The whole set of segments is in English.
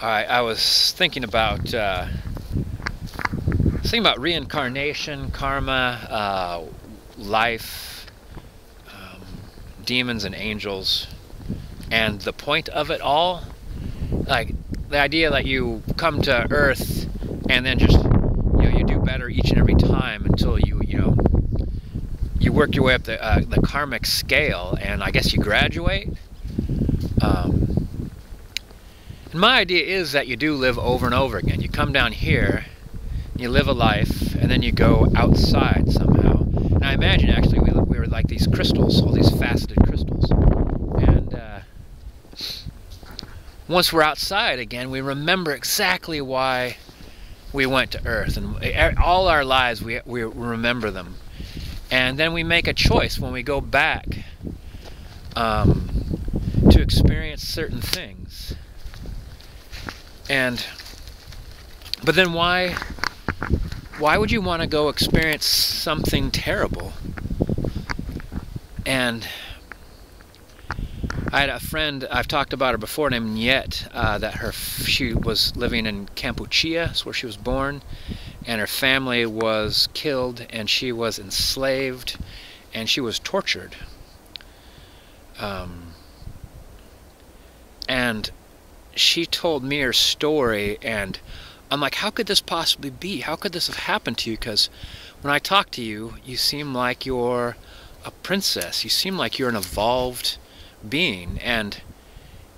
I was thinking about reincarnation, karma, life, um, demons and angels, and the point of it all. Like the idea that you come to Earth and then just you do better each and every time until you work your way up the karmic scale, and I guess you graduate. Um, and my idea is that you do live over and over again. You come down here, you live a life, and then you go outside somehow. And I imagine actually we were like these crystals, all these faceted crystals. And once we're outside again, we remember exactly why we went to Earth. And all our lives we remember them. And then we make a choice when we go back to experience certain things. But then why would you want to go experience something terrible? And I had a friend, I've talked about her before, named Niet, that she was living in Kampuchea, that's where she was born, and her family was killed, and she was enslaved, and she was tortured. And she told me her story, and I'm like, how could this possibly be? How could this have happened to you? Because when I talk to you, you seem like you're a princess. You seem like you're an evolved being. And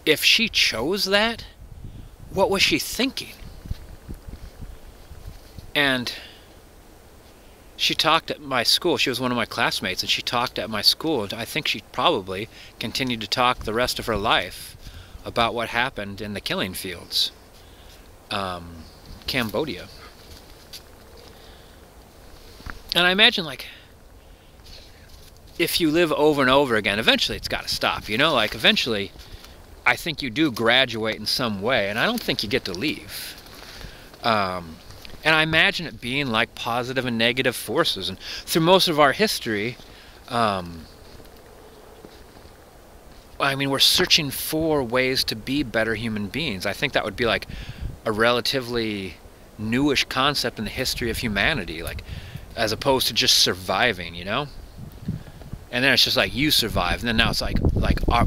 if she chose that, what was she thinking? And she talked at my school. She was one of my classmates, and she talked at my school. And I think she probably continued to talk the rest of her life about what happened in the killing fields. Cambodia. And I imagine, like, if you live over and over again, eventually it's got to stop, like eventually I think you do graduate in some way, and I don't think you get to leave. And I imagine it being like positive and negative forces, and through most of our history, I mean, we're searching for ways to be better human beings. I think that would be like a relatively newish concept in the history of humanity, like as opposed to just surviving, And then it's just like you survive, and then now it's like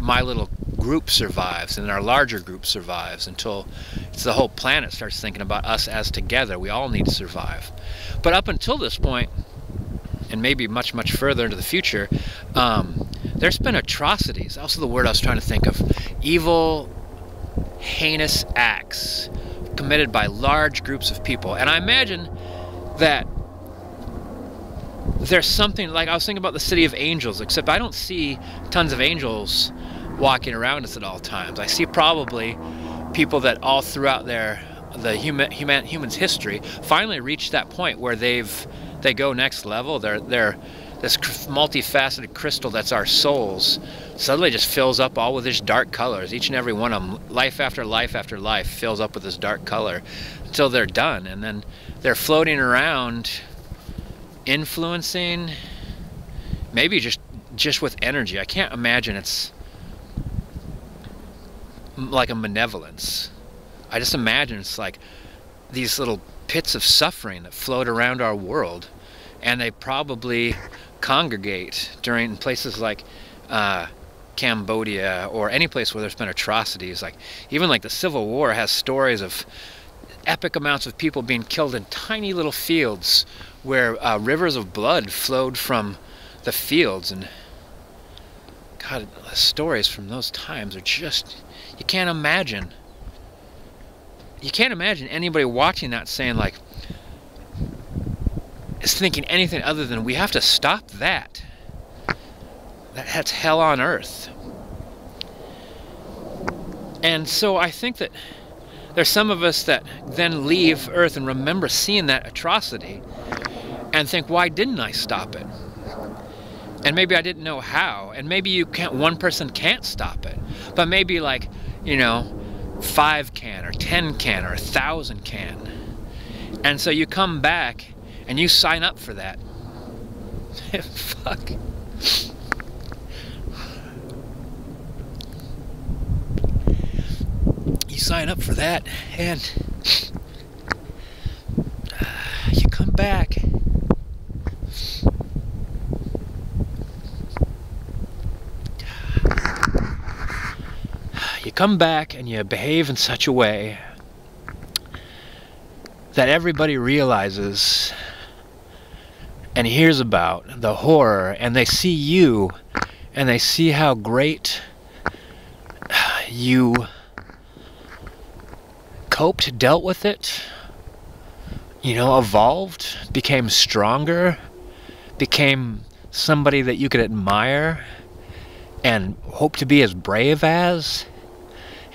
my little group survives, and then our larger group survives until it's the whole planet starts thinking about us as together. We all need to survive. But up until this point, and maybe much, much further into the future, there's been atrocities. Also the word I was trying to think of. Evil, heinous acts committed by large groups of people. And I imagine that there's something, like I was thinking about the city of angels, except I don't see tons of angels walking around us at all times. I see probably people that all throughout the human's history finally reach that point where they go next level. They're this multifaceted crystal that's our souls suddenly just fills up all with these dark colors. Each and every one of them, life after life after life, fills up with this dark color until they're done, and then they're floating around influencing, maybe just with energy. I can't imagine it's like a malevolence. I just imagine it's like these little pits of suffering that float around our world, and they probably congregate during places like Cambodia, or any place where there's been atrocities. Like even like the Civil War has stories of epic amounts of people being killed in tiny little fields where rivers of blood flowed from the fields. And God, the stories from those times are just, you can't imagine anybody watching that saying, like, is thinking anything other than we have to stop that. That's hell on earth. And so I think that there's some of us that then leave Earth and remember seeing that atrocity and think, why didn't I stop it? And maybe I didn't know how. And maybe one person can't stop it. But maybe, like, 5 can, or 10 can, or 1,000 can. And so you come back and you sign up for that. Fuck. You sign up for that, and you come back. You come back and you behave in such a way that everybody realizes and hears about the horror, and they see you, and they see how great you coped, dealt with it, you know, evolved, became stronger, became somebody that you could admire and hope to be as brave as.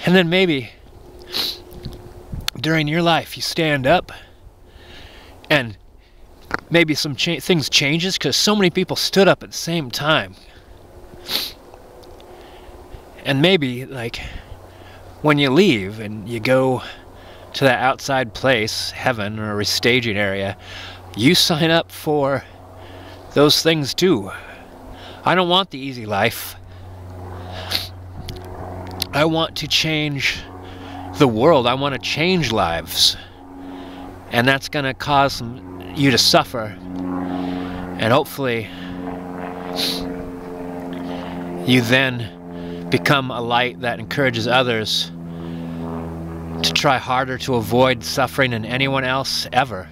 And then maybe during your life you stand up and maybe some things changes because so many people stood up at the same time. And maybe, like, when you leave and you go to that outside place, heaven or a staging area, you sign up for those things too. I don't want the easy life. I want to change the world. I want to change lives. And that's going to cause you to suffer. And hopefully you then become a light that encourages others to try harder to avoid suffering than anyone else ever.